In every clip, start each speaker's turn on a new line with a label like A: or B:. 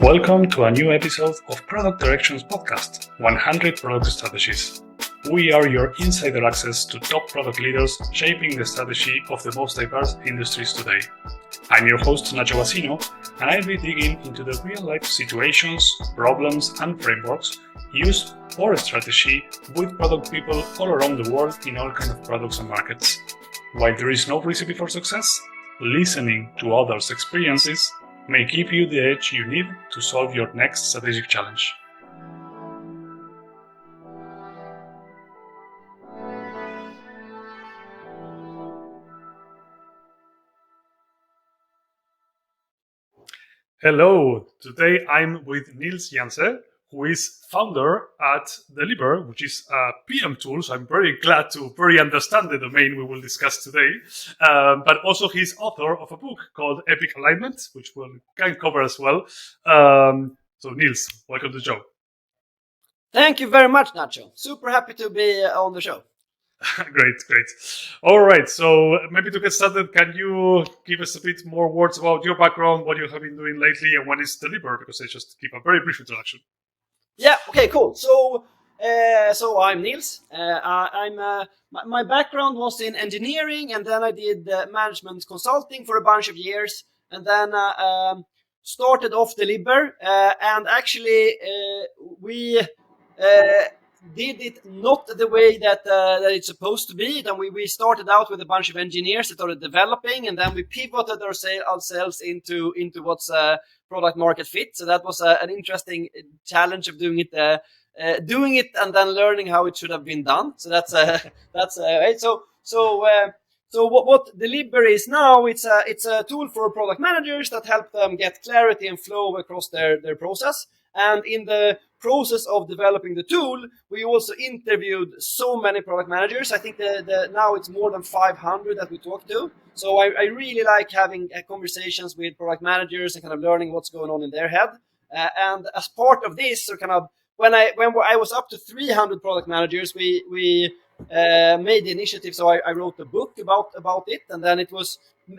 A: Welcome to a new episode of Product Directions Podcast, 100 Product Strategies. We are your insider access to top product leaders shaping the strategy of the most diverse industries today. I'm your host, Nacho Bassino, and I'll be digging into the real-life situations, problems, and frameworks used for strategy with product people all around the world in all kinds of products and markets. While there is no recipe for success, listening to others' experiences may give you the edge you need to solve your next strategic challenge. Hello, today I'm with Nils Janse, who is founder at Delibr, which is a PM tool. So I'm very glad to very understand the domain we will discuss today. But also he's author of a book called Epic Alignment, which we'll can cover as well. So Nils, welcome to the show.
B: Thank you very much, Nacho. Super happy to be on the show.
A: Great. All right, so maybe to get started, can you give us a bit more words about your background, what you have been doing lately, and what is Delibr? Because I just give a very brief introduction.
B: Yeah. Okay. Cool. So I'm Nils. My background was in engineering, and then I did management consulting for a bunch of years, and then started off Delibr. And actually, we did it not the way that it's supposed to be. Then we started out with a bunch of engineers that started developing, and then we pivoted ourselves into what's product market fit. So that was an interesting challenge of doing it and then learning how it should have been done. So that's right. So what Delibr is now, it's a tool for product managers that help them get clarity and flow across their process. And in the process of developing the tool, we also interviewed so many product managers. I think now it's more than 500 that we talk to. So I really like having conversations with product managers and kind of learning what's going on in their head. And as part of this, so kind of when I was up to 300 product managers, we made the initiative. So I wrote a book about it, and then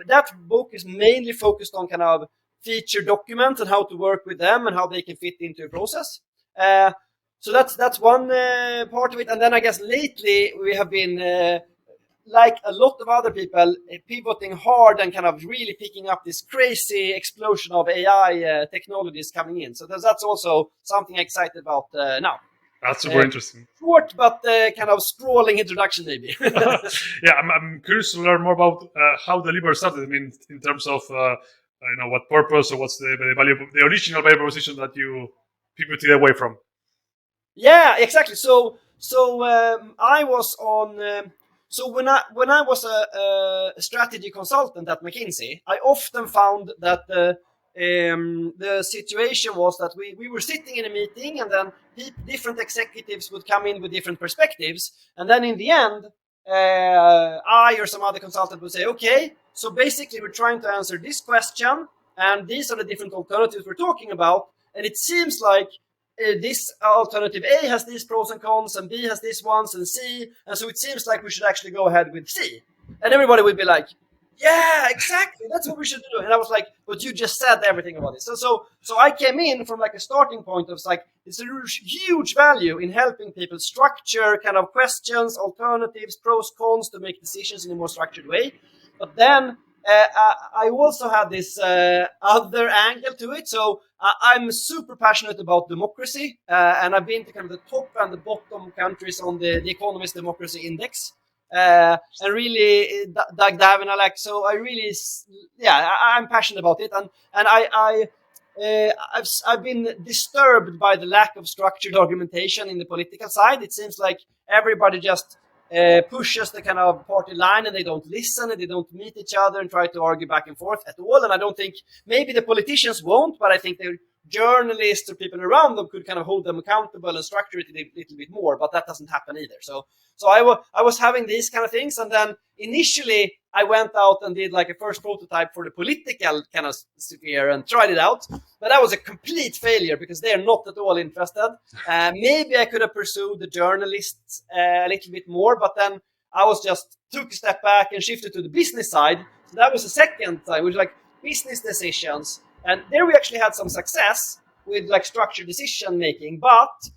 B: that book is mainly focused on kind of feature documents and how to work with them and how they can fit into a process. So that's one part of it. And then I guess lately we have been, like a lot of other people, pivoting hard and kind of really picking up this crazy explosion of AI technologies coming in. So that's also something I'm excited about now.
A: That's super interesting.
B: Short but kind of sprawling introduction, maybe.
A: Yeah, I'm curious to learn more about how Delibr started. I mean, in terms of what purpose or what's the value, the original value proposition that you pivoted away from.
B: Yeah, exactly. So I was on. So when I was a strategy consultant at McKinsey, I often found that the situation was that we were sitting in a meeting, and then different executives would come in with different perspectives, and then in the end, I or some other consultant would say, okay, so basically we're trying to answer this question, and these are the different alternatives we're talking about, and it seems like this alternative A has these pros and cons, and B has these ones, and C, and so it seems like we should actually go ahead with C. And everybody would be like, yeah, exactly, that's what we should do. And I was like, but you just said everything about this. So I came in from like a starting point of like, it's a huge value in helping people structure kind of questions, alternatives, pros, cons, to make decisions in a more structured way. But then I also had this other angle to it. So I'm super passionate about democracy, and I've been to kind of the top and the bottom countries on the Economist Democracy Index, and really dug dive, and I'm passionate about it, and I've been disturbed by the lack of structured argumentation in the political side. It seems like everybody just pushes the kind of party line, and they don't listen, and they don't meet each other and try to argue back and forth at all. And I don't think, maybe the politicians won't, but I think the journalists or people around them could kind of hold them accountable and structure it a little bit more, but that doesn't happen either. So I was having these kind of things, and then initially I went out and did like a first prototype for the political kind of sphere and tried it out, but that was a complete failure because they are not at all interested. Maybe I could have pursued the journalists a little bit more, but then I took a step back and shifted to the business side. So that was the second side, which was like business decisions. And there we actually had some success, with like structured decision making, but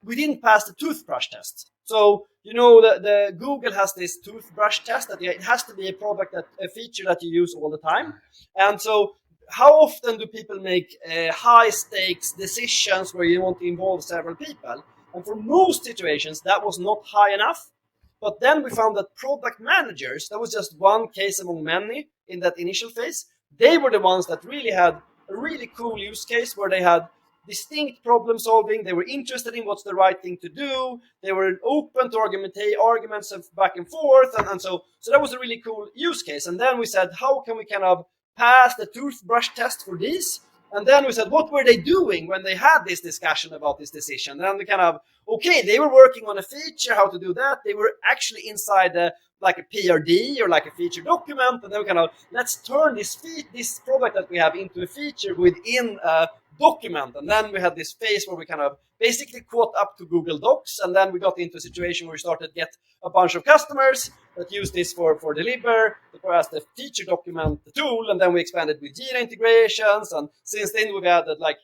B: we didn't pass the toothbrush test. So the Google has this toothbrush test that it has to be a feature that you use all the time. And so how often do people make high stakes decisions where you want to involve several people? And for most situations, that was not high enough. But then we found that product managers, that was just one case among many in that initial phase, they were the ones that really had a really cool use case where they had distinct problem solving. They were interested in what's the right thing to do. They were open to arguments of back and forth. And so that was a really cool use case. And then we said, how can we kind of pass the toothbrush test for these? And then we said, what were they doing when they had this discussion about this decision? And then we kind of, okay, they were working on a feature, how to do that. They were actually inside like a PRD or like a feature document. And then we kind of, let's turn this product that we have into a feature within a document. And then we had this phase where we kind of basically caught up to Google Docs. And then we got into a situation where we started to get a bunch of customers that use this for Delibr, as the feature document tool. And then we expanded with Jira integrations. And since then we've added like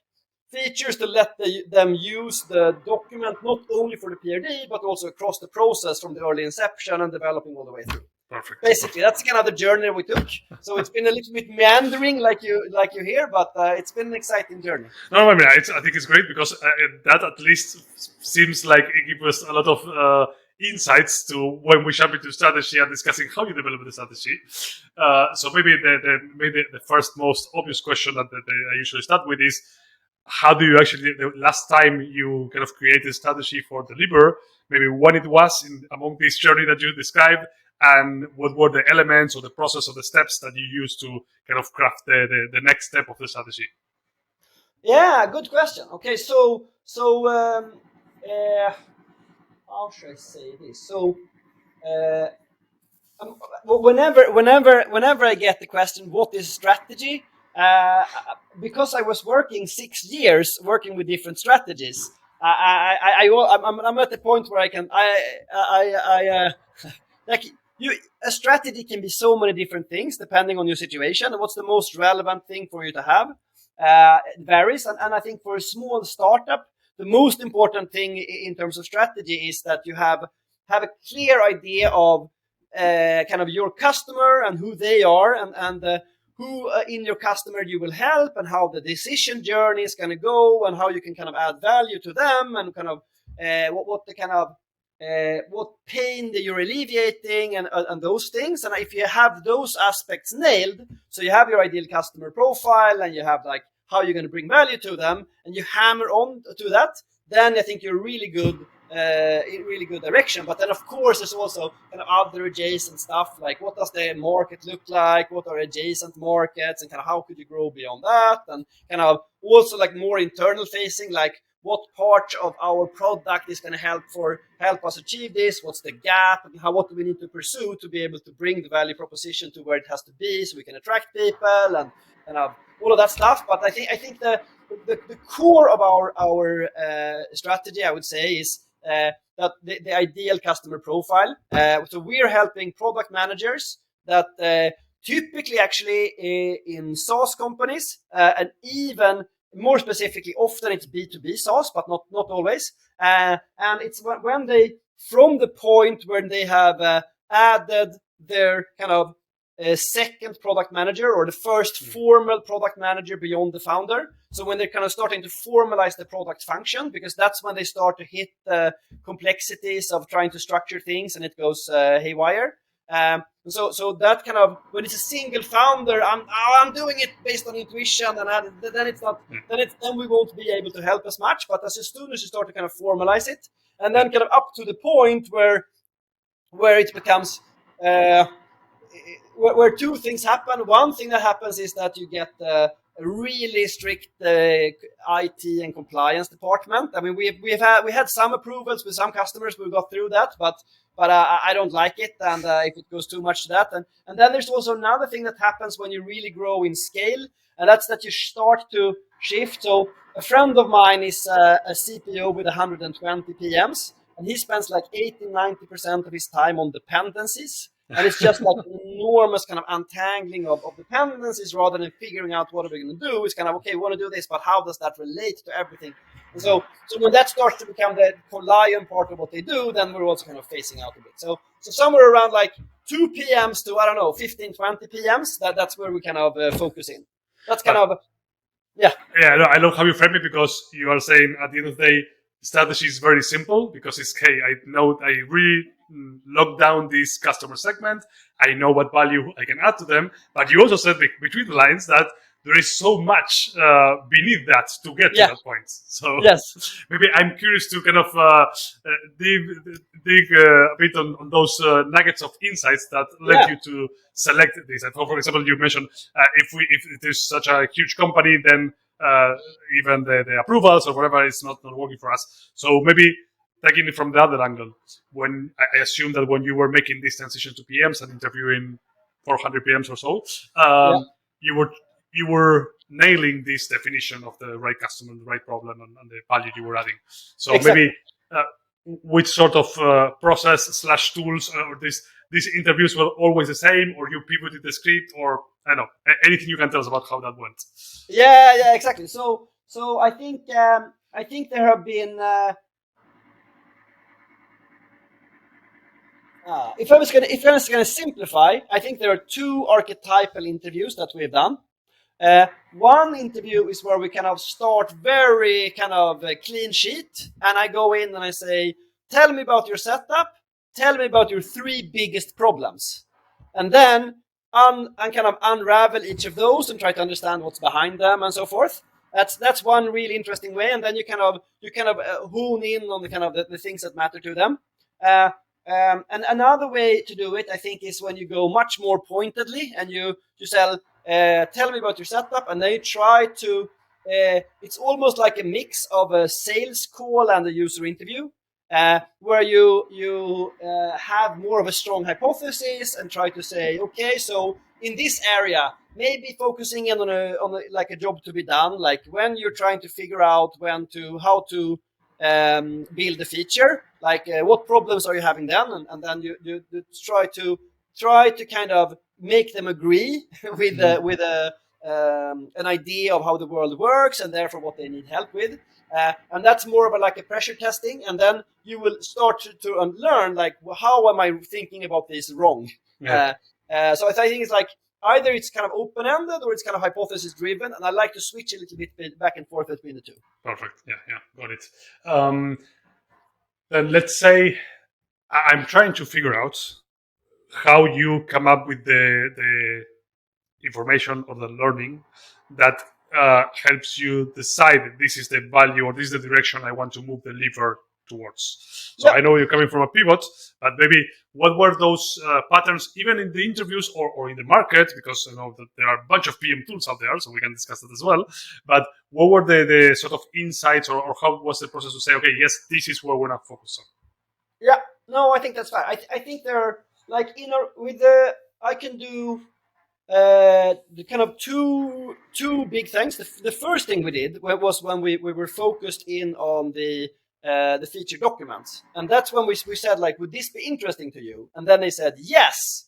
B: features to let them use the document not only for the PRD, but also across the process from the early inception and developing all the way through.
A: Perfect.
B: Basically, that's kind of the journey we took. So it's been a little bit meandering, like you hear, but it's been an exciting journey.
A: No, I mean, I think it's great because that at least seems like it gives us a lot of insights to when we jump into strategy and discussing how you develop the strategy. So maybe the first most obvious question that I usually start with is, how do you actually, the last time you kind of created strategy for Delibr, maybe when it was among this journey that you described, and what were the elements or the process or the steps that you used to kind of craft the next step of the strategy?
B: Yeah, good question. Okay, so how should I say this? So whenever I get the question, what is strategy? Because I was working 6 years working with different strategies, I'm at the point where I can a strategy can be so many different things depending on your situation and what's the most relevant thing for you to have. It varies, and I think for a small startup, the most important thing in terms of strategy is that you have a clear idea of kind of your customer and who they are, and who in your customer you will help, and how the decision journey is going to go, and how you can kind of add value to them, and kind of what pain that you're alleviating, and those things. And if you have those aspects nailed, so you have your ideal customer profile, and you have like how you're going to bring value to them, and you hammer on to that, then I think you're really good in really good direction. But then of course there's also kind of other adjacent stuff, like what does the market look like, what are adjacent markets, and kind of how could you grow beyond that, and kind of also like more internal facing, like what part of our product is going to help us achieve this, what's the gap, and what do we need to pursue to be able to bring the value proposition to where it has to be so we can attract people, and all of that stuff. But I think the core of our strategy, I would say, is that the ideal customer profile. So we're helping product managers that typically actually in SaaS companies, and even more specifically, often it's B2B SaaS, but not always. And it's when they, from the point when they have added their kind of second product manager, or the first formal product manager beyond the founder. So when they're kind of starting to formalize the product function, because that's when they start to hit the complexities of trying to structure things, and it goes haywire. So that kind of, when it's a single founder, I'm doing it based on intuition, and then it's not, then we won't be able to help as much. But as soon as you start to kind of formalize it, and then kind of up to the point where it becomes where two things happen. One thing that happens is that you get a really strict IT and compliance department. I mean, we had some approvals with some customers. We got through that, but I don't like it, and if it goes too much to that, and then there's also another thing that happens when you really grow in scale, and that's that you start to shift. So a friend of mine is a CPO with 120 PMs, and he spends like 80-90% of his time on dependencies. And it's just like enormous kind of untangling of dependencies rather than figuring out what are we going to do. It's kind of, okay, we want to do this, but how does that relate to everything? And so when that starts to become the lion part of what they do, then we're also kind of phasing out a bit. So somewhere around like 2 PMs to, I don't know, 15, 20 PMs, that's where we kind of focus in. That's kind of, yeah.
A: Yeah, no, I love how you frame it, because you are saying at the end of the day, strategy is very simple, because it's, hey, I know I really lock down this customer segment. I know what value I can add to them. But you also said between the lines that there is so much beneath that to get to that point. So
B: yes.
A: Maybe I'm curious to kind of dig a bit on those nuggets of insights that led you to select this. And for example, you mentioned if it is such a huge company, then even the approvals or whatever is not working for us. So maybe taking it from the other angle, when I assume that when you were making this transition to PMs and interviewing 400 PMs or so, you were nailing this definition of the right customer, the right problem, and the value you were adding. So maybe which sort of process / tools or these interviews were always the same, or you pivoted the script, or I don't know, anything you can tell us about how that went?
B: Yeah, exactly. So I think there have been. If I was gonna simplify, I think there are 2 archetypal interviews that we've done. One interview is where we kind of start very kind of clean sheet, and I go in and I say, tell me about your setup, tell me about your 3 biggest problems, and then and kind of unravel each of those and try to understand what's behind them and so forth. That's one really interesting way, and then you kind of hone in on the kind of the things that matter to them. And another way to do it, I think, is when you go much more pointedly and you tell me about your setup, and they try to. It's almost like a mix of a sales call and a user interview, where you have more of a strong hypothesis and try to say, okay, so in this area, maybe focusing in on a like a job to be done, like when you're trying to figure out how to build a feature, like what problems are you having then, and then you try to kind of make them agree with an idea of how the world works and therefore what they need help with, and that's more of a pressure testing, and then you will start to learn like, how am I thinking about this wrong. So I think it's like either it's kind of open-ended or it's kind of hypothesis-driven, and I like to switch a little bit back and forth between the 2.
A: Perfect. Yeah, got it. Then let's say I'm trying to figure out how you come up with the information or the learning that helps you decide this is the value or this is the direction I want to move the lever towards. So I know you're coming from a pivot, but maybe what were those patterns, even in the interviews or in the market, because I know that there are a bunch of PM tools out there, so we can discuss that as well. But what were the sort of insights, or how was the process to say, okay, yes, this is where we're going to focus on?
B: Yeah, no, I think that's fine. I think there are I can do the kind of two big things. The first thing we did was when we were focused in on the feature documents, and that's when we said, like, would this be interesting to you? And then they said yes,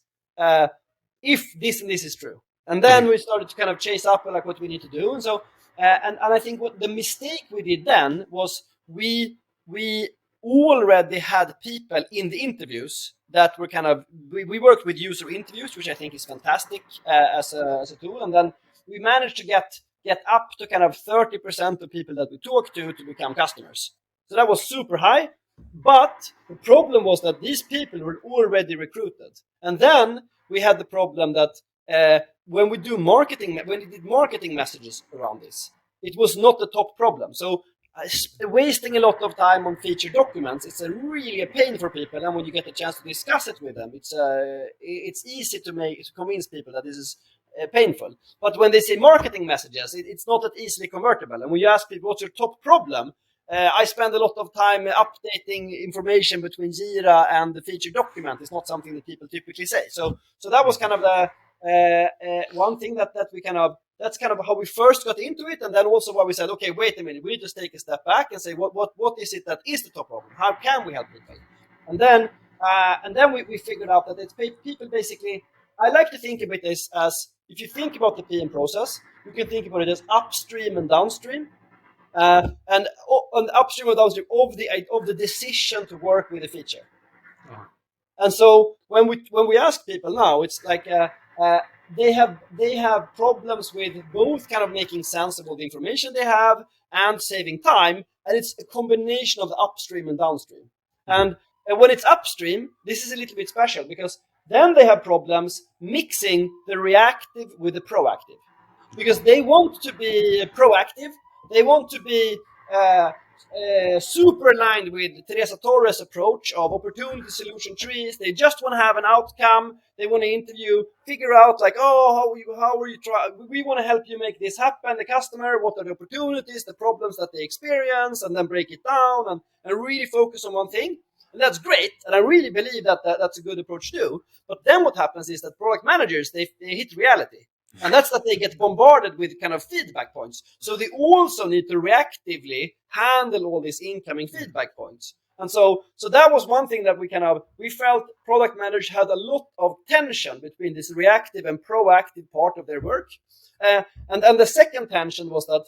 B: if this and this is true. And then we started to kind of chase up like what we need to do. And so and I think what the mistake we did then was we already had people in the interviews that were kind of, we worked with user interviews, which I think is fantastic as a tool, and then we managed to get up to kind of 30% of people that we talked to become customers. So that was super high, but the problem was that these people were already recruited, and then we had the problem that when we did marketing messages around this, it was not the top problem. So wasting a lot of time on feature documents, it's really a pain for people, and when you get a chance to discuss it with them, it's easy to convince people that this is painful. But when they say marketing messages, it's not that easily convertible. And when you ask people what's your top problem, I spend a lot of time updating information between Jira and the feature document. It's not something that people typically say. So that was kind of the one thing that we kind of, that's kind of how we first got into it, and then also why we said, okay, wait a minute, we just take a step back and say, what is it that is the top problem? How can we help people? And then we figured out that it's people basically, I like to think about this as, if you think about the PM process, you can think about it as upstream and downstream. And upstream and downstream of the decision to work with a feature.
A: Uh-huh.
B: And so when we ask people now, it's like they have problems with both kind of making sense of all the information they have and saving time, and it's a combination of the upstream and downstream. And when it's upstream, this is a little bit special because then they have problems mixing the reactive with the proactive, because they want to be proactive, they want to be super aligned with Teresa Torres' approach of opportunity solution trees. They just want to have an outcome. They want to interview, figure out like, oh, how are you trying? We want to help you make this happen. The customer, what are the opportunities, the problems that they experience, and then break it down and really focus on one thing. And that's great. And I really believe that that's a good approach too. But then what happens is that product managers, they hit reality. And that's that they get bombarded with kind of feedback points. So they also need to reactively handle all these incoming feedback points. And so that was one thing that we felt product managers had a lot of tension between this reactive and proactive part of their work. And the second tension was that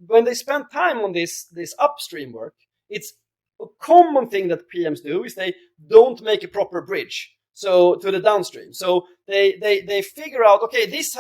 B: when they spent time on this upstream work, it's a common thing that PMs do is they don't make a proper bridge. So to the downstream. So they figure out, okay, this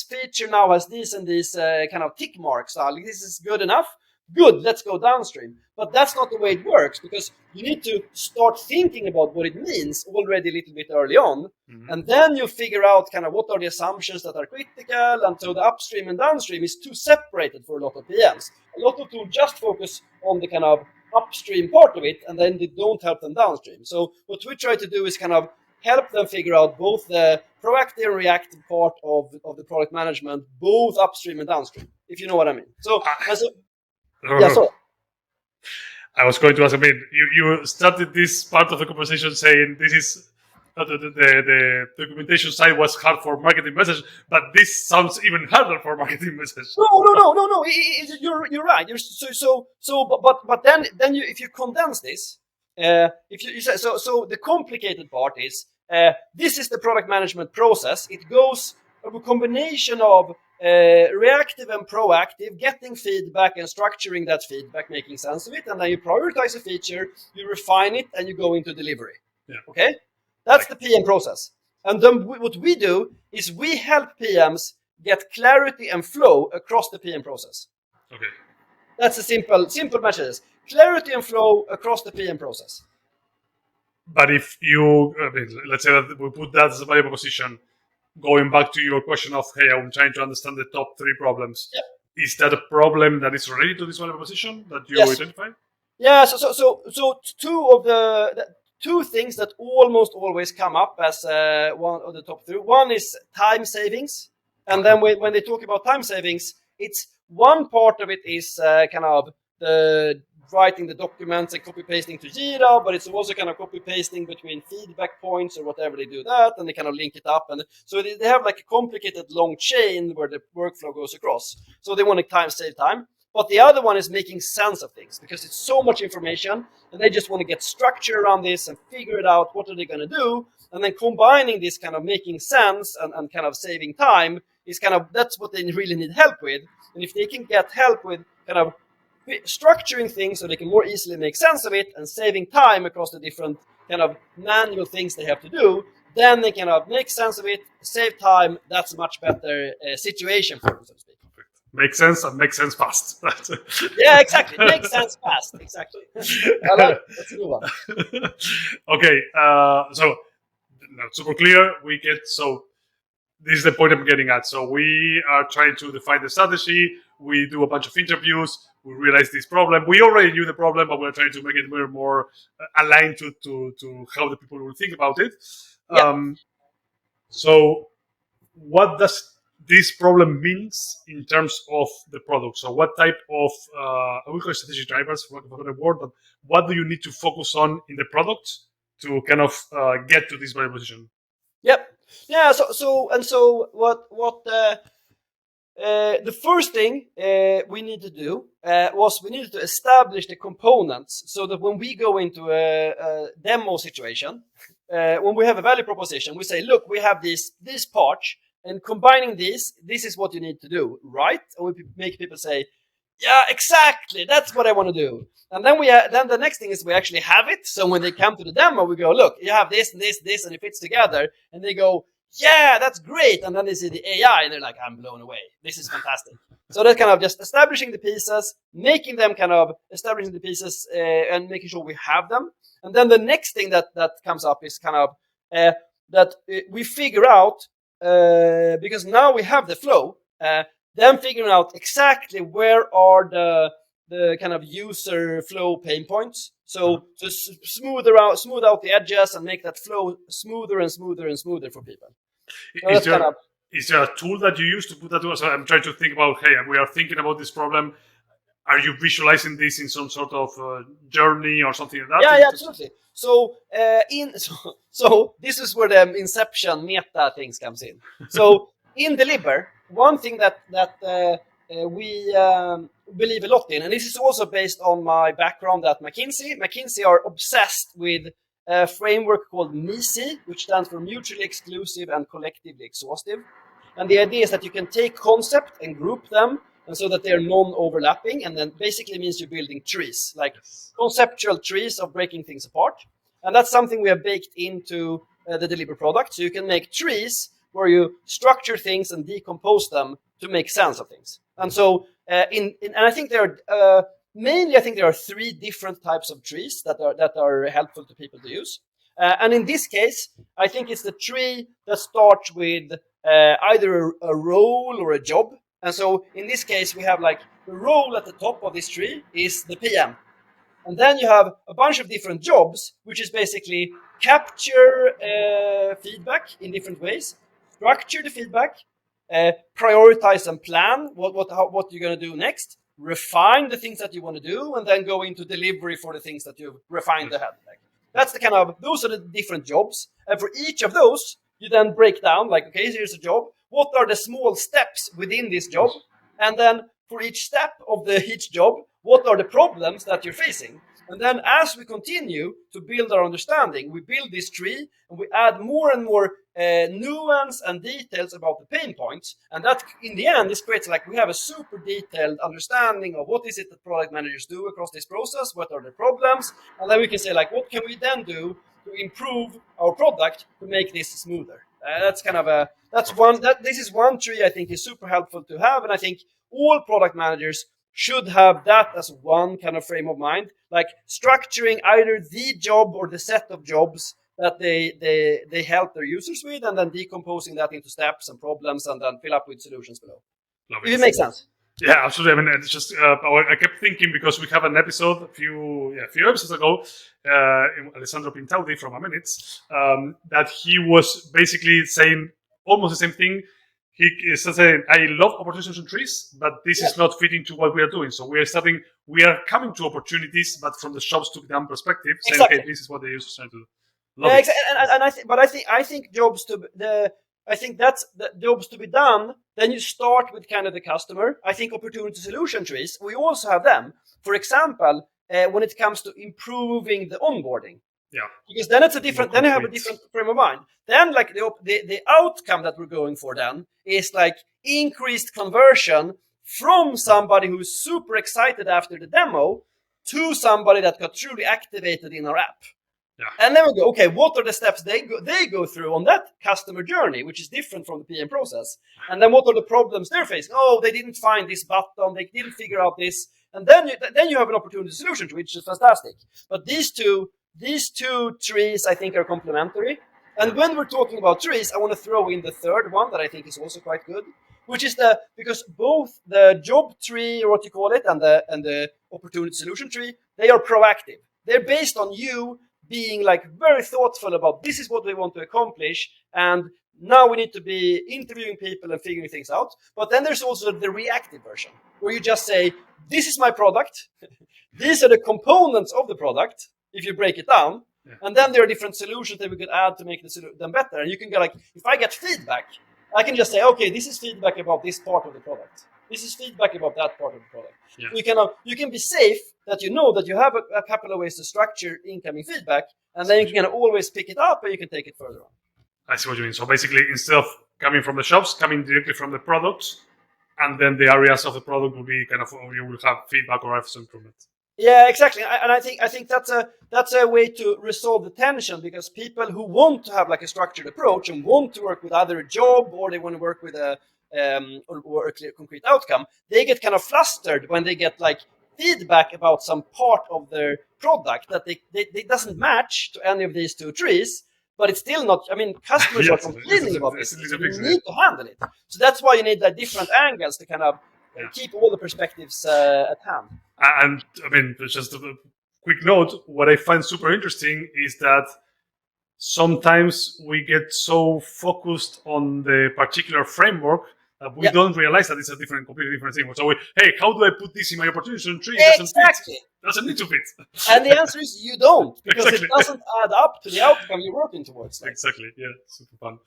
B: feature now has these and these kind of tick marks. Like, this is good enough. Good, let's go downstream. But that's not the way it works, because you need to start thinking about what it means already a little bit early on. Mm-hmm. And then you figure out kind of what are the assumptions that are critical. And so the upstream and downstream is too separated for a lot of PMs. A lot of tools just focus on the kind of upstream part of it, and then they don't help them downstream. So what we try to do is kind of help them figure out both the proactive and reactive part of the product management, both upstream and downstream, if you know what I mean.
A: I was going to ask, I mean, you started this part of the conversation saying this is the documentation side was hard for marketing message, but this sounds even harder for marketing message.
B: No. You're right. But then if you condense this, if you say so the complicated part is this is the product management process. It goes a combination of reactive and proactive, getting feedback and structuring that feedback, making sense of it, and then you prioritize a feature, you refine it, and you go into delivery. Yeah. Okay. That's the PM process. And then what we do is we help PMs get clarity and flow across the PM process.
A: Okay.
B: That's a simple message. Clarity and flow across the PM process.
A: But if you, let's say that we put that as a viable position, going back to your question of, hey, I'm trying to understand the top 3 problems. Yeah. Is that a problem that is related to this viable position that you identify?
B: Yeah. So two things that almost always come up as one of the top 3. One is time savings. And then when they talk about time savings, it's one part of it is kind of the writing the documents and copy-pasting to Jira, but it's also kind of copy-pasting between feedback points or whatever they do that, and they kind of link it up. And so they have like a complicated long chain where the workflow goes across. So they want to save time. But the other one is making sense of things, because it's so much information and they just want to get structure around this and figure it out. What are they going to do? And then combining this kind of making sense and kind of saving time is kind of, that's what they really need help with. And if they can get help with kind of structuring things so they can more easily make sense of it and saving time across the different kind of manual things they have to do, then they kind of make sense of it, save time. That's a much better situation for them, so to speak.
A: Make sense and make sense fast.
B: Yeah, exactly. Make sense fast. Exactly. I like it. That's a good one.
A: Okay. So super clear. So this is the point I'm getting at. So we are trying to define the strategy. We do a bunch of interviews. We realize this problem. We already knew the problem, but we're trying to make it more aligned to how the people will think about it. Yep. So what does this problem means in terms of the product? So what type of, I will call it strategic drivers, for the word, but what do you need to focus on in the product to kind of get to this very position?
B: Yep. Yeah. So what the first thing we need to do was we needed to establish the components so that when we go into a demo situation, when we have a value proposition, we say, look, we have these parts, and combining these, this is what you need to do, right? And we make people say, yeah, exactly, that's what I want to do. And then then the next thing is we actually have it. So when they come to the demo, we go, look, you have this and this, and it fits together. And they go, yeah, that's great. And then they see the AI, and they're like, I'm blown away. This is fantastic. So that's kind of just establishing the pieces, making them kind of establishing the pieces, and making sure we have them. And then the next thing that comes up is kind of that we figure out, because now we have the flow, then figuring out exactly where are the kind of user flow pain points. So to smooth out the edges and make that flow smoother and smoother and smoother for people. So
A: is there a tool that you use to put that together? So I'm trying to think about, hey, we are thinking about this problem. Are you visualizing this in some sort of journey or something like that?
B: Yeah, absolutely. So so this is where the inception meta things comes in. So in Delibr, one thing that we believe a lot in, and this is also based on my background at McKinsey. McKinsey are obsessed with a framework called MISI, which stands for Mutually Exclusive and Collectively Exhaustive. And the idea is that you can take concept and group them, and so that they are non-overlapping, and then basically means you're building trees, like conceptual trees of breaking things apart. And that's something we have baked into the Delibr product. So you can make trees where you structure things and decompose them to make sense of things. And so, and I think there are mainly, I think there are 3 different types of trees that are helpful to people to use. And in this case, I think it's the tree that starts with either a role or a job. And so in this case, we have like the role at the top of this tree is the PM. And then you have a bunch of different jobs, which is basically capture feedback in different ways, structure the feedback, prioritize and plan what you're going to do next, refine the things that you want to do, and then go into delivery for the things that you've refined ahead. That's the kind of, those are the different jobs. And for each of those, you then break down, like, okay, here's a job. What are the small steps within this job? And then for each step of each job, what are the problems that you're facing? And then as we continue to build our understanding, we build this tree and we add more and more nuance and details about the pain points. And that, in the end, this creates like we have a super detailed understanding of what is it that product managers do across this process, what are the problems, and then we can say like, what can we then do to improve our product to make this smoother? That's kind of this is one tree I think is super helpful to have, and I think all product managers should have that as one kind of frame of mind, like structuring either the job or the set of jobs that they help their users with, and then decomposing that into steps and problems, and then fill up with solutions below.
A: Love
B: If it makes sense.
A: Yeah, absolutely. I mean, it's just I kept thinking because we have an episode a few episodes ago, Alessandro Pintaudi from A Minutes, that he was basically saying almost the same thing. He is saying, I love opportunities and trees, but this is not fitting to what we are doing. So we are coming to opportunities, but from the shops to them perspective, saying, okay, this is what the users are trying to do.
B: Yeah, exactly. I think jobs to that's the jobs to be done. Then you start with kind of the customer. I think opportunity solution trees, we also have them. For example, when it comes to improving the onboarding.
A: Yeah.
B: Because then it's a different. Then you have a different frame of mind. Then, like the outcome that we're going for, then is like increased conversion from somebody who's super excited after the demo to somebody that got truly activated in our app.
A: Yeah.
B: And then we go, okay, what are the steps they go through on that customer journey, which is different from the PM process? And then what are the problems they're facing? Oh, they didn't find this button, they didn't figure out this, and then you have an opportunity solution, which is fantastic. But these two trees, I think, are complementary. And when we're talking about trees, I want to throw in the third one that I think is also quite good, which is because both the job tree, or what you call it, and the opportunity solution tree, they are proactive. They're based on you being like very thoughtful about this is what we want to accomplish, and now we need to be interviewing people and figuring things out. But then there's also the reactive version, where you just say, this is my product, these are the components of the product, if you break it down, and then there are different solutions that we could add to make them better. And you can go like, if I get feedback, I can just say, okay, this is feedback about this part of the product. This is feedback about that part of the product.
A: Yeah.
B: So you can be safe that you know that you have a couple of ways to structure incoming feedback, and then you can always pick it up and you can take it further on.
A: I see what you mean. So basically, instead of coming from the shops, coming directly from the products, and then the areas of the product will be kind of, you will have feedback or have some improvement.
B: Yeah, exactly. And I think that's a way to resolve the tension, because people who want to have like a structured approach and want to work with either a job or they want to work with a or a clear concrete outcome, they get kind of flustered when they get like feedback about some part of their product that they doesn't match to any of these two trees. But it's still not. I mean, customers are complaining about this. So you need to handle it. So that's why you need like different angles to kind of keep all the perspectives at hand.
A: And I mean, just a quick note, what I find super interesting is that sometimes we get so focused on the particular framework that we don't realize that it's a completely different thing. So how do I put this in my opportunity tree?
B: Exactly.
A: Doesn't need to fit.
B: And the answer is you don't, because it doesn't add up to the outcome you're working towards. Like.
A: Exactly. Yeah, super fun.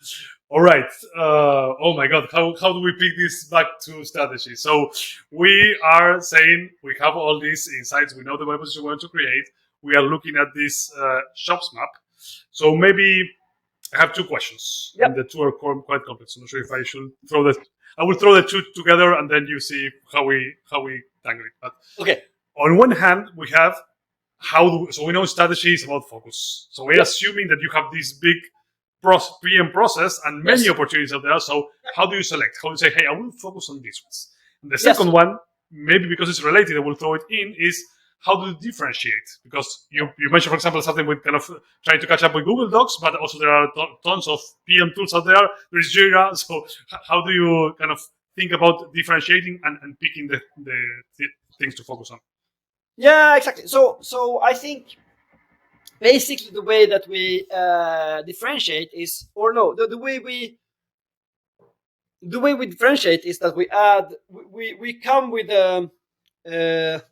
A: All right. Oh my God. How do we pick this back to strategy? So we are saying we have all these insights. We know the web position we want to create. We are looking at this shops map. So maybe I have two questions.
B: Yep.
A: And the two are quite complex. I'm not sure if I should throw that. I will throw the two together and then you see how we tangle it. But
B: okay.
A: On one hand, we have so we know strategy is about focus. So we're assuming that you have this big PM process and many opportunities out there. So how do you select? How do you say, hey, I will focus on these ones? And the second one, maybe because it's related, I will throw it in, is how do you differentiate? Because you mentioned, for example, something with kind of trying to catch up with Google Docs, but also there are tons of PM tools out there. There is Jira. So how do you kind of think about differentiating and picking the things to focus on?
B: Yeah, exactly. So I think basically the way that we differentiate is, or no, the way we differentiate is that we come with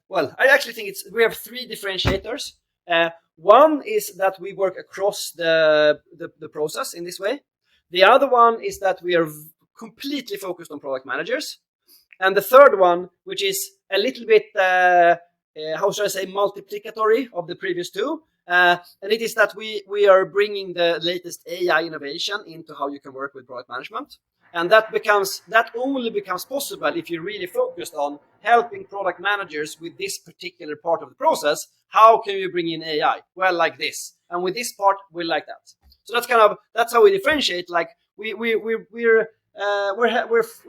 B: well, I actually think we have three differentiators. One is that we work across the process in this way. The other one is that we are completely focused on product managers. And the third one, which is a little bit, how should I say, multiplicatory of the previous two. And it is that we are bringing the latest AI innovation into how you can work with product management. And that only becomes possible if you're really focused on helping product managers with this particular part of the process. How can you bring in AI? Well, like this. And with this part, we like that. So that's how we differentiate. Like we're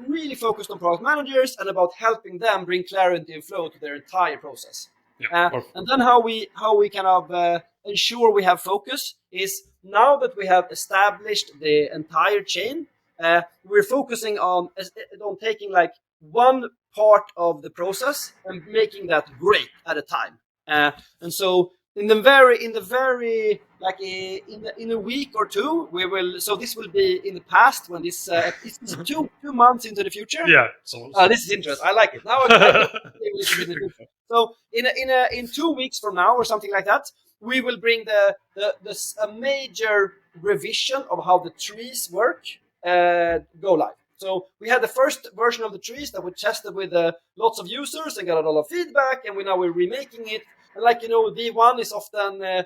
B: really focused on product managers and about helping them bring clarity and flow to their entire process. And then how we kind of ensure we have focus is, now that we have established the entire chain, we're focusing on taking like one part of the process and making that great at a time. And so in a week or two, we will. So this will be in the past when this is 2 months into the future.
A: Yeah. So
B: this is interesting. I like it. Now I so in 2 weeks from now or something like that, we will bring a major revision of how the trees work go live. So we had the first version of the trees that we tested with lots of users and got a lot of feedback, and we're remaking it. And like, V1 is often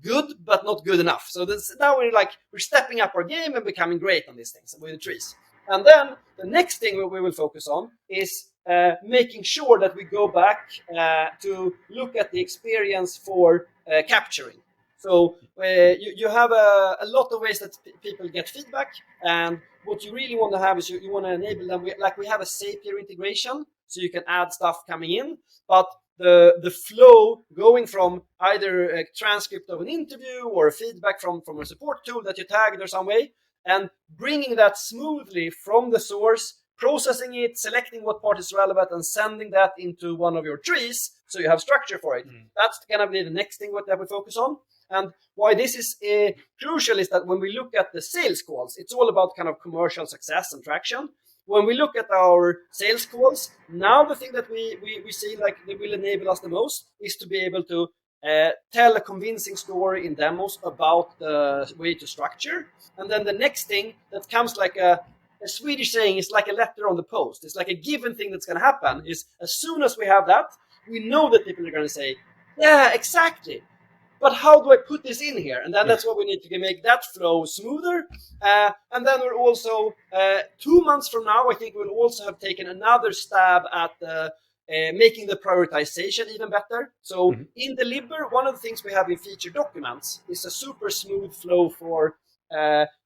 B: good, but not good enough. So now we're stepping up our game and becoming great on these things with the trees. And then the next thing we will focus on is making sure that we go back to look at the experience for capturing. So you have a lot of ways that people get feedback, and what you really want to have is you want to enable them. We have a Zapier integration, so you can add stuff coming in, but the flow going from either a transcript of an interview or a feedback from a support tool that you tagged or some way, and bringing that smoothly from the source, processing it, selecting what part is relevant, and sending that into one of your trees so you have structure for it. That's going to be the next thing that we focus on. And why this is crucial is that when we look at the sales calls, it's all about kind of commercial success and traction. When we look at our sales calls, now the thing that we see like that will enable us the most is to be able to tell a convincing story in demos about the way to structure. And then the next thing that comes like a Swedish saying is like a letter on the post. It's like a given thing that's going to happen. Is as soon as we have that, we know that people are going to say, yeah, exactly. But how do I put this in here? And then that's what we need to make that flow smoother. And then we're also 2 months from now, I think we'll also have taken another stab at making the prioritization even better. So in Delibr, one of the things we have in feature documents is a super smooth flow for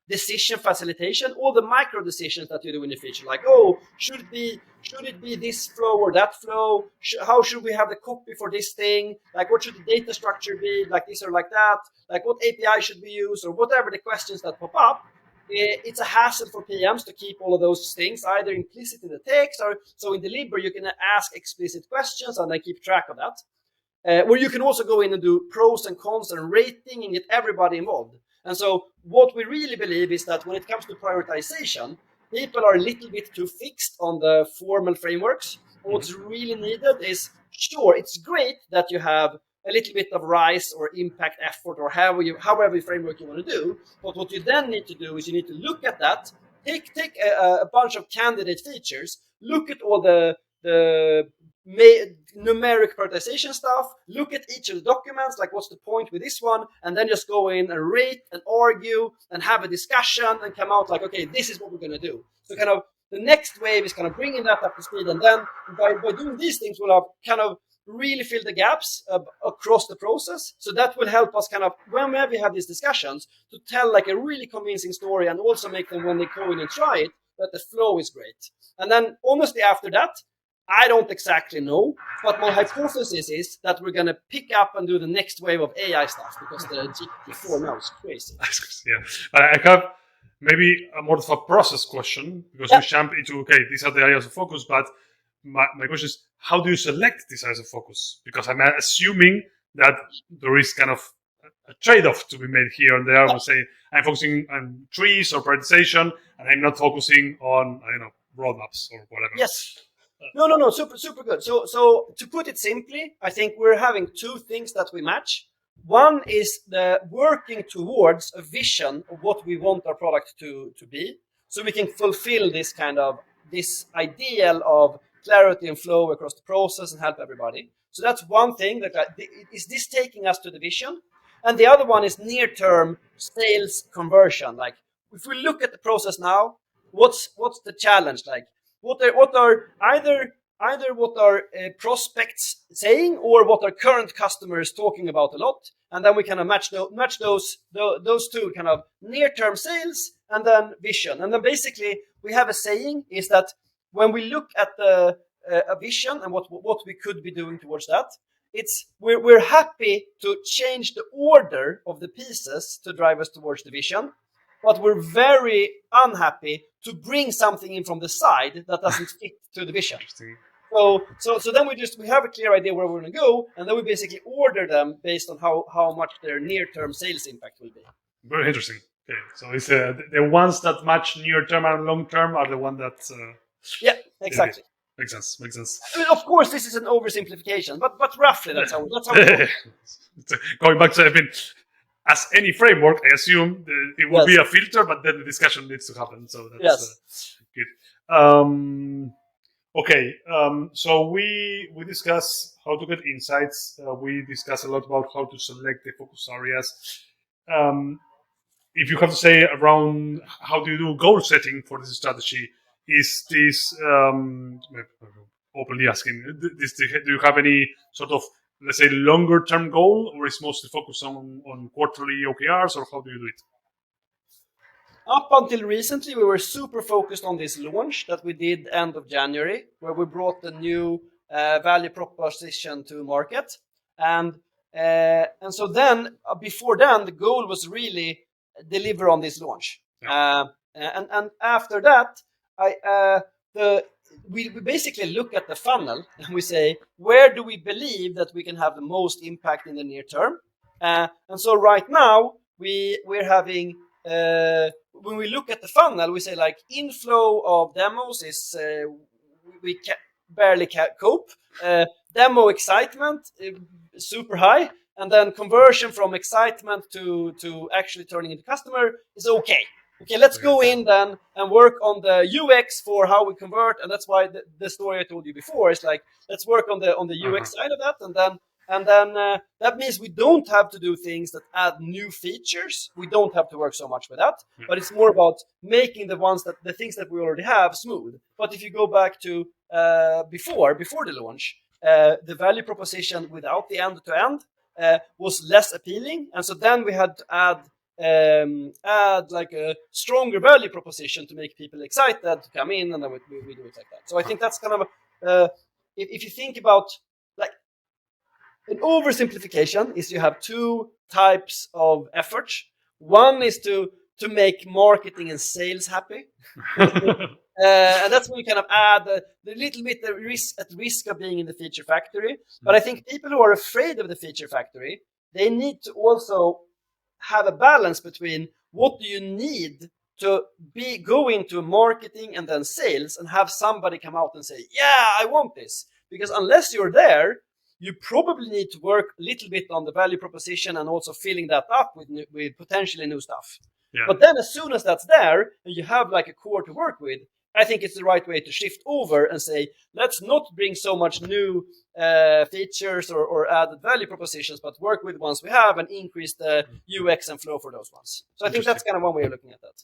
B: decision facilitation, all the micro decisions that you do in the feature, like, oh, should it be this flow or that flow? How should we have the copy for this thing? Like, what should the data structure be? Like this or like that? Like, what API should we use? Or whatever the questions that pop up. It's a hassle for PMs to keep all of those things either implicit in the text, or so in Delibr you can ask explicit questions and then keep track of that. Where you can also go in and do pros and cons and rating and get everybody involved. And so what we really believe is that when it comes to prioritization, people are a little bit too fixed on the formal frameworks. What's really needed is, sure, it's great that you have a little bit of rise or impact effort or however framework you want to do. But what you then need to do is you need to look at that, take a bunch of candidate features, look at all the numeric prioritization stuff, look at each of the documents, like what's the point with this one, and then just go in and rate and argue and have a discussion and come out like, okay, this is what we're going to do. So kind of the next wave is kind of bringing that up to speed, and then by doing these things, we'll have kind of really fill the gaps across the process. So that will help us kind of, whenever we have these discussions, to tell like a really convincing story and also make them, when they go in and try it, that the flow is great. And then honestly, after that, I don't exactly know, but my hypothesis is that we're going to pick up and do the next wave of AI stuff, because the GPT-4 now is crazy.
A: Yeah, but I have maybe a more of a process question, because we jump into, okay, these are the areas of focus, but my question is, how do you select these areas of focus? Because I'm assuming that there is kind of a trade-off to be made here and there. We'll say, I'm focusing on trees or prioritization, and I'm not focusing on, roadmaps or whatever.
B: Yes. No, super good. So to put it simply, I think we're having two things that we match. One is the working towards a vision of what we want our product to be, so we can fulfill this ideal of clarity and flow across the process and help everybody. So that's one thing, that is this taking us to the vision? And the other one is near-term sales conversion. Like, if we look at the process now, what's the challenge? Like, what are either what are prospects saying, or what are current customers talking about a lot, and then we kind of match those two, kind of near-term sales and then vision. And then basically we have a saying is that when we look at a vision and what we could be doing towards that, we're happy to change the order of the pieces to drive us towards the vision, but we're very unhappy to bring something in from the side that doesn't fit to the vision. So then we have a clear idea where we're going to go, and then we basically order them based on how much their near-term sales impact will be.
A: Very interesting. Okay, so it's the ones that match near-term and long-term are the one that.
B: Yeah, exactly.
A: Makes sense.
B: I mean, of course, this is an oversimplification, but roughly that's how it
A: Going back to, as any framework, I assume it will be a filter, but then the discussion needs to happen. So that's good. Okay, so we discuss how to get insights. We discuss a lot about how to select the focus areas. If you have to say around how do you do goal setting for this strategy, is this, openly asking, do you have any sort of, let's say, longer term goal, or is mostly focused on quarterly OKRs, or how do you do it?
B: Up until recently, we were super focused on this launch that we did end of January, where we brought the new value proposition to market. And so then, before then, the goal was really deliver on this launch. Yeah. And after that, we basically look at the funnel and we say, where do we believe that we can have the most impact in the near term? And so right now, we're having, when we look at the funnel, we say like inflow of demos is, we barely cope. Demo excitement, super high. And then conversion from excitement to actually turning into customer is okay. Okay, let's go in then and work on the UX for how we convert, and that's why the story I told you before is like, let's work on the UX side of that, and then that means we don't have to do things that add new features. We don't have to work so much with that, but it's more about making the things that we already have smooth. But if you go back to before the launch, the value proposition without the end-to-end was less appealing, and so then we had to add like a stronger value proposition to make people excited to come in, and then we do it like that. So I think that's kind of if you think about like an oversimplification is you have two types of efforts. One is to make marketing and sales happy. And that's when you kind of add the little bit at risk of being in the feature factory. But I think people who are afraid of the feature factory, they need to also have a balance between what do you need to go into marketing and then sales and have somebody come out and say, yeah, I want this. Because unless you're there, you probably need to work a little bit on the value proposition and also filling that up with potentially new stuff. Yeah. But then as soon as that's there and you have like a core to work with, I think it's the right way to shift over and say, let's not bring so much new features or added value propositions, but work with the ones we have and increase the UX and flow for those ones. So I think that's kind of one way of looking at that.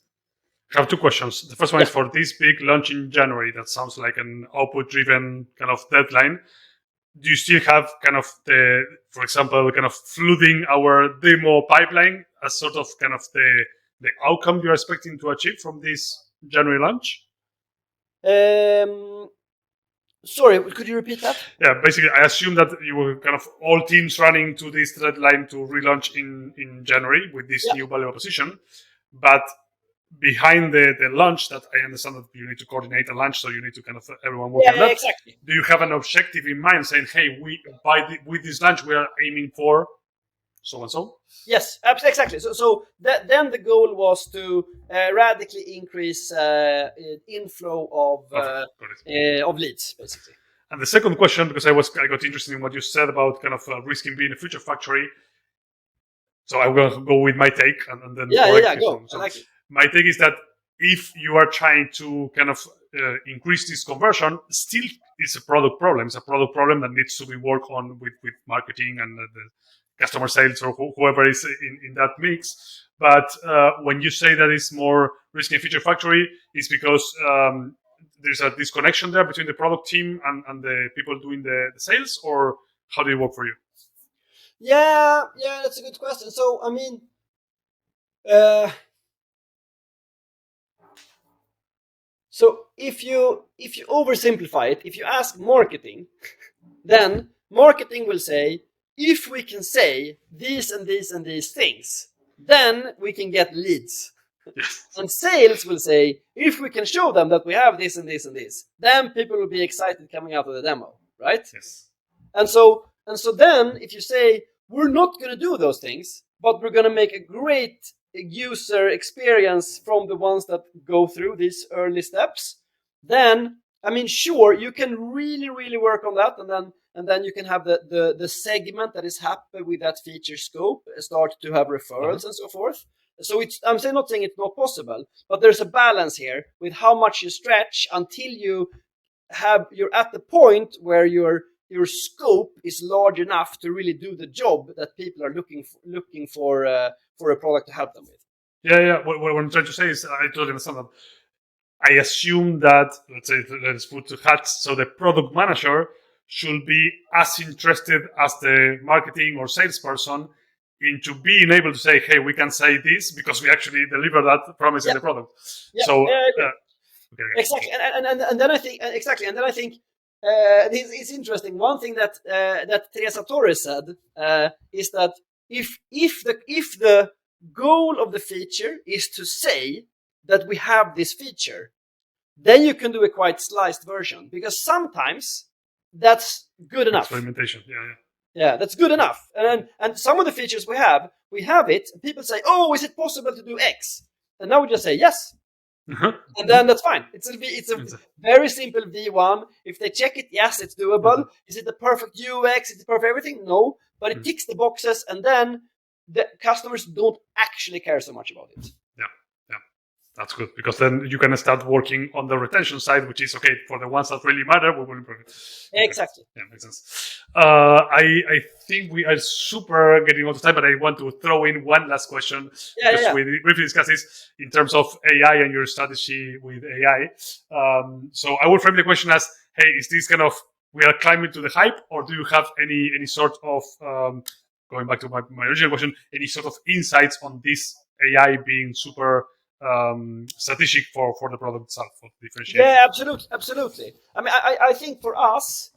A: I have two questions. The first one is for this big launch in January. That sounds like an output-driven kind of deadline. Do you still have kind of for example, kind of flooding our demo pipeline as sort of kind of the outcome you're expecting to achieve from this January launch?
B: Sorry, could you repeat that?
A: Yeah, basically, I assume that you were kind of all teams running to this deadline to relaunch in January with this new value proposition. But behind the launch, that I understand that you need to coordinate a launch, so you need to kind of everyone work on that.
B: Exactly.
A: Do you have an objective in mind saying, hey, with this launch, we are aiming for so and so?
B: Yes, exactly. So then the goal was to radically increase inflow of leads, basically.
A: And the second question, because I got interested in what you said about kind of risking being a feature factory. So I'm going to go with my take and then
B: go. So, I like it.
A: My take is that if you are trying to kind of increase this conversion, still it's a product problem. It's a product problem that needs to be worked on with marketing and the customer sales or whoever is in that mix. But when you say that it's more risky feature factory, it's because there's a disconnection there between the product team and the people doing the sales, or how do it work for you?
B: Yeah, that's a good question. So, I mean, so if you oversimplify it, if you ask marketing, then marketing will say, if we can say these and these and these things, then we can get leads. Yes. And sales will say, if we can show them that we have this and this and this, then people will be excited coming out of the demo, right?
A: Yes.
B: And so then if you say, we're not going to do those things, but we're going to make a great user experience from the ones that go through these early steps, then, I mean, sure, you can really, really work on that, and then you can have the segment that is happy with that feature scope start to have referrals and so forth. So I'm not saying it's not possible, but there's a balance here with how much you stretch until you're at the point where your scope is large enough to really do the job that people are looking for a product to help them with.
A: Yeah. What I'm trying to say is, I totally understand that. I assume that, let's put the hats, so the product manager should be as interested as the marketing or salesperson into being able to say, hey, we can say this because we actually deliver that promise in the product.
B: Yeah.
A: So,
B: exactly. And then I think, it's interesting. One thing that Teresa Torres said is that if the goal of the feature is to say that we have this feature, then you can do a quite sliced version, because sometimes that's good enough.
A: Experimentation,
B: yeah, that's good enough. And some of the features we have it, and people say, oh, is it possible to do X? And now we just say yes. And then that's fine. It's a very simple V1. If they check it, yes, it's doable. Is it the perfect UX? Is it perfect everything? No, but it ticks the boxes, and then the customers don't actually care so much about it.
A: Yeah. That's good, because then you can start working on the retention side, which is okay for the ones that really matter. We will improve it.
B: Exactly.
A: Yeah, makes sense. I think we are super getting out of time, but I want to throw in one last question, because we briefly discussed this in terms of AI and your strategy with AI. So I will frame the question as, hey, is this kind of, we are climbing to the hype, or do you have any sort of, going back to my original question, any sort of insights on this AI being super strategic for the product itself, for differentiation?
B: Yeah, absolutely. I mean, I think for us,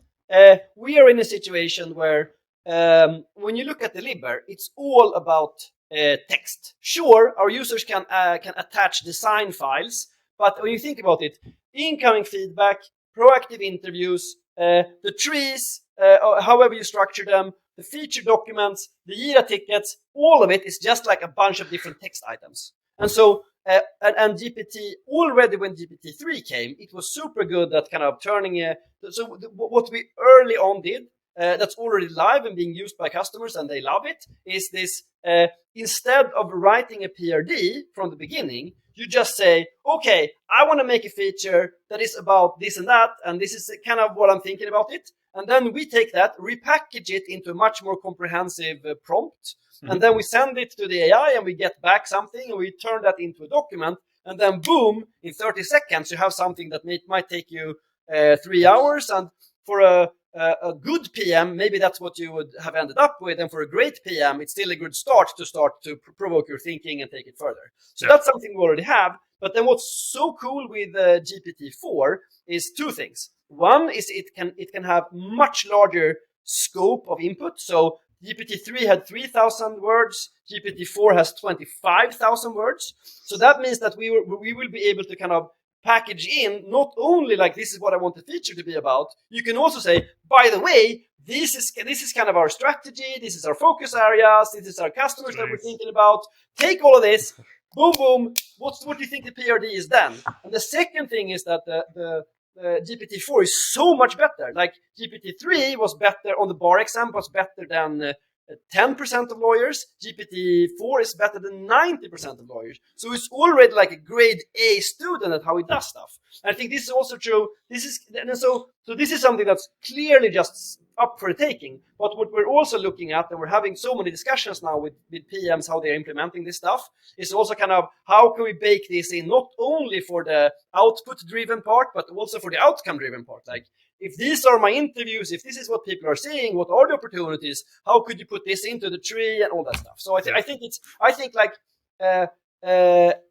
B: we are in a situation where when you look at Delibr, it's all about text. Sure, our users can attach design files, but when you think about it, incoming feedback, proactive interviews, the trees, however you structure them, the feature documents, the Jira tickets, all of it is just like a bunch of different text items. And so, and GPT, already when GPT-tree came, it was super good at kind of turning so what we early on did, that's already live and being used by customers and they love it, is this, instead of writing a PRD from the beginning, you just say, okay, I want to make a feature that is about this and that, and this is kind of what I'm thinking about it. And then we take that, repackage it into a much more comprehensive prompt. And then we send it to the AI and we get back something and we turn that into a document. And then boom, in 30 seconds, you have something that might take you 3 hours. And for a good PM, maybe that's what you would have ended up with. And for a great PM, it's still a good start to provoke your thinking and take it further. So that's something we already have. But then what's so cool with GPT-4 is two things. One is it can have much larger scope of input. So GPT-3 had 3,000 words. GPT-4 has 25,000 words. So that means that we will be able to kind of package in not only like this is what I want the feature to be about. You can also say, by the way, this is kind of our strategy. This is our focus areas. This is our customers that we're thinking about. Take all of this. Boom, boom. What do you think the PRD is then? And the second thing is that the GPT-4 is so much better. Like GPT-3 was better on the bar exam, was better than 10% of lawyers. GPT-4 is better than 90% of lawyers. So it's already like a grade A student at how it does stuff. And I think this is also true. So this is something that's clearly just up for the taking. But what we're also looking at, and we're having so many discussions now with PMs, how they're implementing this stuff, is also kind of how can we bake this in not only for the output-driven part, but also for the outcome-driven part. Like, if these are my interviews, if this is what people are saying, what are the opportunities? How could you put this into the tree and all that stuff? So I think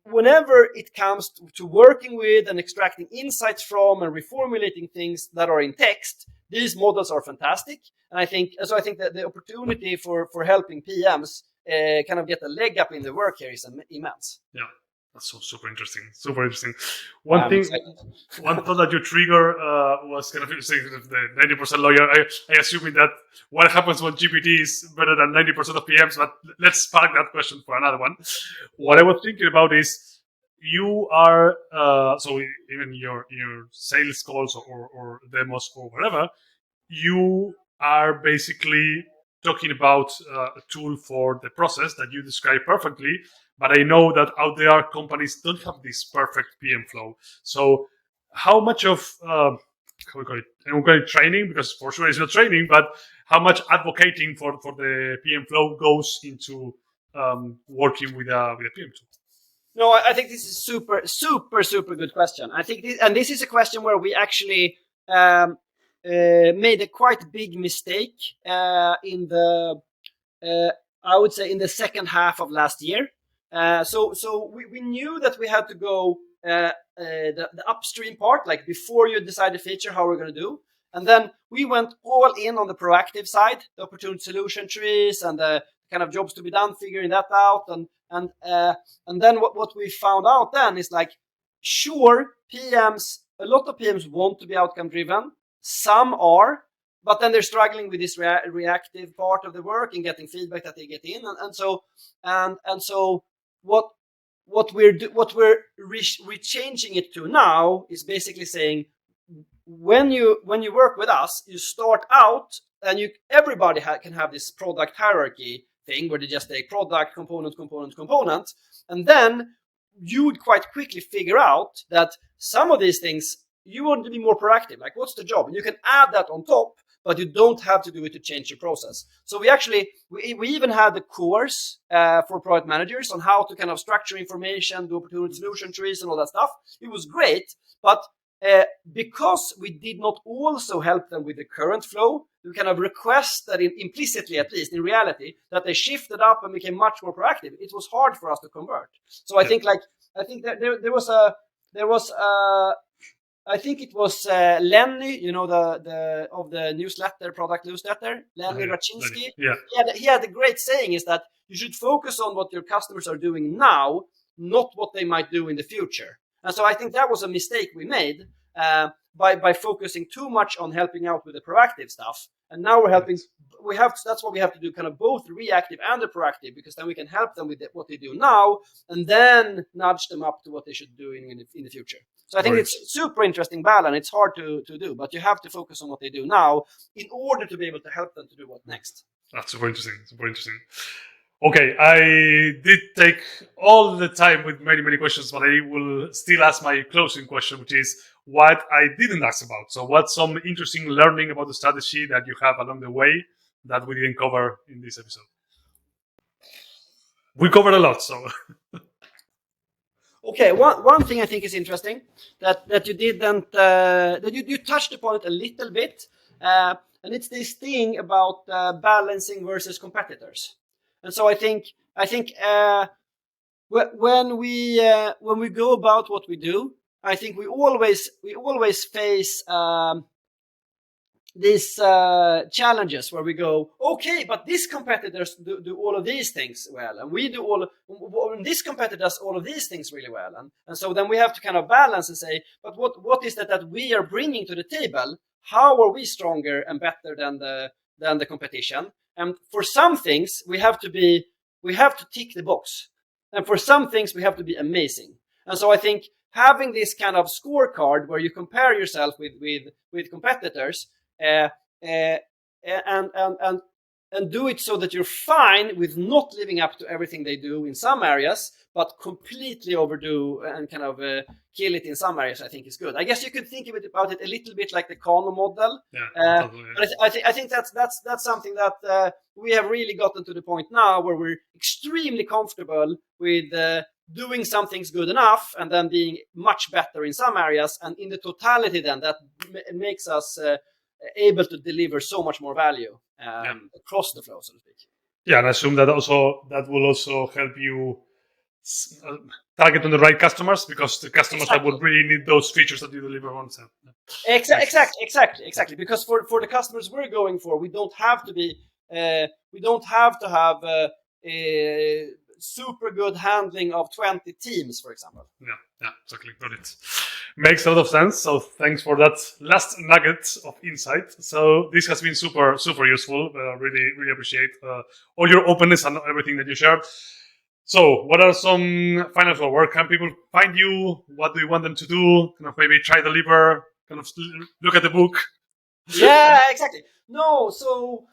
B: whenever it comes to working with and extracting insights from and reformulating things that are in text, these models are fantastic. And I think that the opportunity for helping PMs kind of get a leg up in the work here is immense.
A: Yeah. That's so super interesting. Super interesting. One thought that you trigger was kind of interesting. The 90% lawyer. I assuming that what happens when GPT is better than 90% of PMs. But let's park that question for another one. What I was thinking about is you are so even your sales calls or demos or whatever, you are basically talking about a tool for the process that you describe perfectly. But I know that out there, companies don't have this perfect PM flow. So how much of, how we call it? I won't call it training, because for sure it's not training, but how much advocating for the PM flow goes into working with a PM tool?
B: No, I think this is super good question. I think this is a question where we actually made a quite big mistake in the, I would say, in the second half of last year. So we knew that we had to go the upstream part, like before you decide the feature, how we're going to do. And then we went all in on the proactive side, the opportunity solution trees and the kind of jobs to be done, figuring that out. And then what we found out then is like, sure, a lot of PMs want to be outcome driven. Some are, but then they're struggling with this reactive part of the work and getting feedback that they get in. And so what we're changing it to now is basically saying, when you work with us, you start out and everybody can have this product hierarchy thing where they just take product, component, and then you would quite quickly figure out that some of these things you want to be more proactive. Like, what's the job? And you can add that on top, but you don't have to do it to change your process. So we even had the course for product managers on how to kind of structure information, do opportunity solution trees and all that stuff. It was great, but because we did not also help them with the current flow, we kind of request that implicitly, at least in reality, that they shifted up and became much more proactive. It was hard for us to convert. So I think that I think it was Lenny, the of the newsletter, product newsletter, Lenny Raczynski.
A: Yeah.
B: He had a great saying, is that you should focus on what your customers are doing now, not what they might do in the future. And so I think that was a mistake we made by focusing too much on helping out with the proactive stuff. And now we're helping. That's what we have to do, kind of both reactive and the proactive, because then we can help them with what they do now, and then nudge them up to what they should do in the future. So I think it's a super interesting balance. It's hard to do, but you have to focus on what they do now in order to be able to help them to do what next.
A: That's super interesting. Super interesting. Okay, I did take all the time with many, many questions, but I will still ask my closing question, which is what I didn't ask about. So what's some interesting learning about the strategy that you have along the way that we didn't cover in this episode? We covered a lot, so...
B: Okay, one thing I think is interesting that you didn't, that you touched upon it a little bit, and it's this thing about balancing versus competitors. And so I think when we go about what we do, I think we always face these challenges where we go, okay, but these competitors do all of these things well, and we do and this competitor does all of these things really well, and so then we have to kind of balance and say, but what is that we are bringing to the table? How are we stronger and better than the competition? And for some things we have to tick the box, and for some things we have to be amazing. And so I think having this kind of scorecard where you compare yourself with competitors, and do it so that you're fine with not living up to everything they do in some areas, but completely overdo and kind of kill it in some areas, I think is good. I guess you could think about it a little bit like the Kano model.
A: Yeah, totally.
B: But I think that's something that we have really gotten to the point now where we're extremely comfortable with doing some things good enough and then being much better in some areas, and in the totality then that makes us able to deliver so much more value across the flow, so to speak.
A: Yeah, and I assume that will also help you target on the right customers, because the customers that would really need those features that you deliver on. So.
B: Exactly. Because for the customers we're going for, we don't have to have a super good handling of 20 teams, for example.
A: Yeah, exactly. Got it. Makes a lot of sense. So thanks for that last nugget of insight. So this has been super, super useful. Really, really appreciate all your openness and everything that you shared. So what are some final thoughts? Where can people find you? What do you want them to do? Kind of maybe try Delibr, kind of look at the book.
B: Yeah, exactly. No, so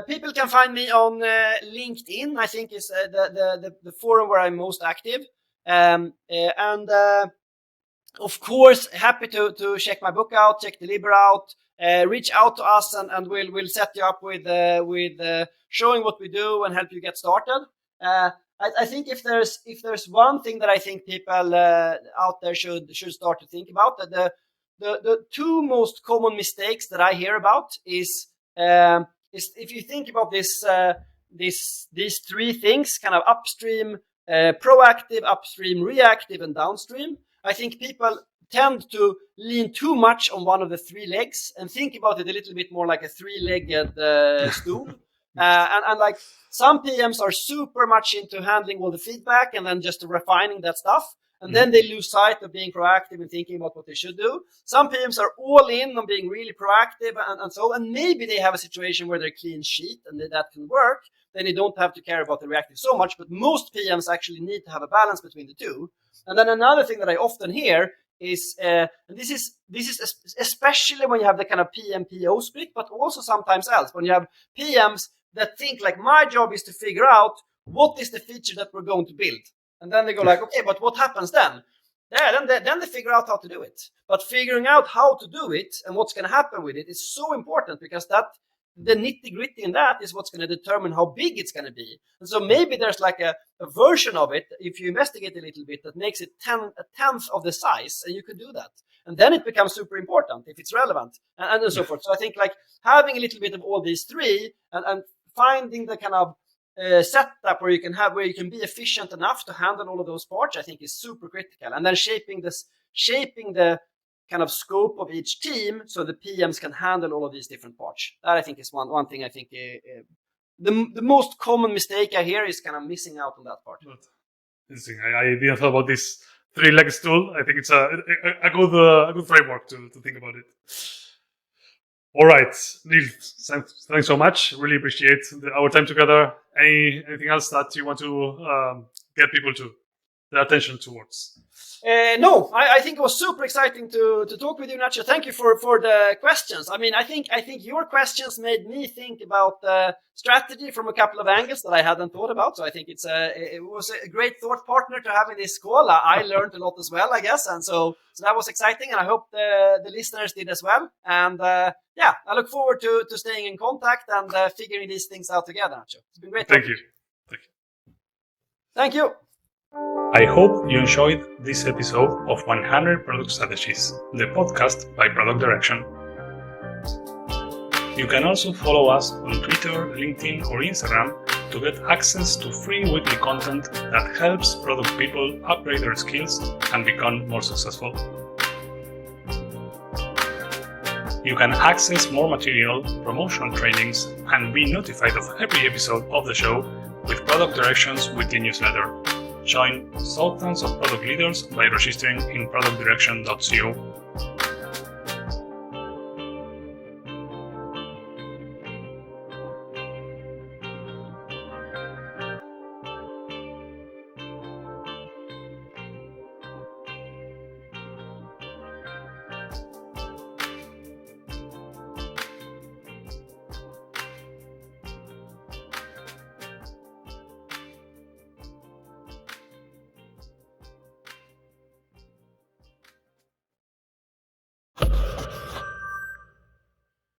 B: people can find me on LinkedIn, I think is the forum where I'm most active. And of course, happy to check my book out, check Delibr out, reach out to us, and we'll set you up with showing what we do and help you get started. I think if there's one thing that I think people out there should start to think about, that the two most common mistakes that I hear about is if you think about these three things, kind of upstream, proactive, upstream, reactive, and downstream. I think people tend to lean too much on one of the three legs and think about it a little bit more like a three-legged stool. And like some PMs are super much into handling all the feedback and then just refining that stuff. And then they lose sight of being proactive and thinking about what they should do. Some PMs are all in on being really proactive and maybe they have a situation where they're clean sheet and that can work. Then you don't have to care about the reactive so much. But most PMs actually need to have a balance between the two. And then another thing that I often hear is, and this is especially when you have the kind of PM-PO split, but also sometimes else, when you have PMs that think like, my job is to figure out what is the feature that we're going to build. And then they go like, okay, but what happens then? Yeah, then they figure out how to do it. But figuring out how to do it and what's going to happen with it is so important, because the nitty gritty in that is what's going to determine how big it's going to be. And so maybe there's like a version of it, if you investigate a little bit, that makes it a tenth of the size, and you could do that. And then it becomes super important if it's relevant, and so forth. So I think like having a little bit of all these three and finding the kind of setup where you can be efficient enough to handle all of those parts, I think is super critical. And then shaping the kind of scope of each team so the PMs can handle all of these different parts. That I think is one thing. I think the most common mistake I hear is kind of missing out on that part.
A: Interesting. I didn't thought about this three-legged stool. I think it's a good framework to think about it. All right, Nils, thanks so much. Really appreciate our time together. Anything else that you want to get people to their attention towards?
B: No, I think it was super exciting to talk with you, Nacho. Thank you for the questions. I mean, I think your questions made me think about strategy from a couple of angles that I hadn't thought about. So I think it was a great thought partner to have in this call. I learned a lot as well, I guess, and so that was exciting, and I hope the listeners did as well. And yeah, I look forward to staying in contact and figuring these things out together, Nacho. It's been great.
A: Thank you.
B: Thank you.
A: I hope you enjoyed this episode of 100 Product Strategies, the podcast by Product Direction. You can also follow us on Twitter, LinkedIn, or Instagram to get access to free weekly content that helps product people upgrade their skills and become more successful. You can access more material, promotional trainings, and be notified of every episode of the show with product directions weekly newsletter. Join thousands of product leaders by registering in productdirection.co.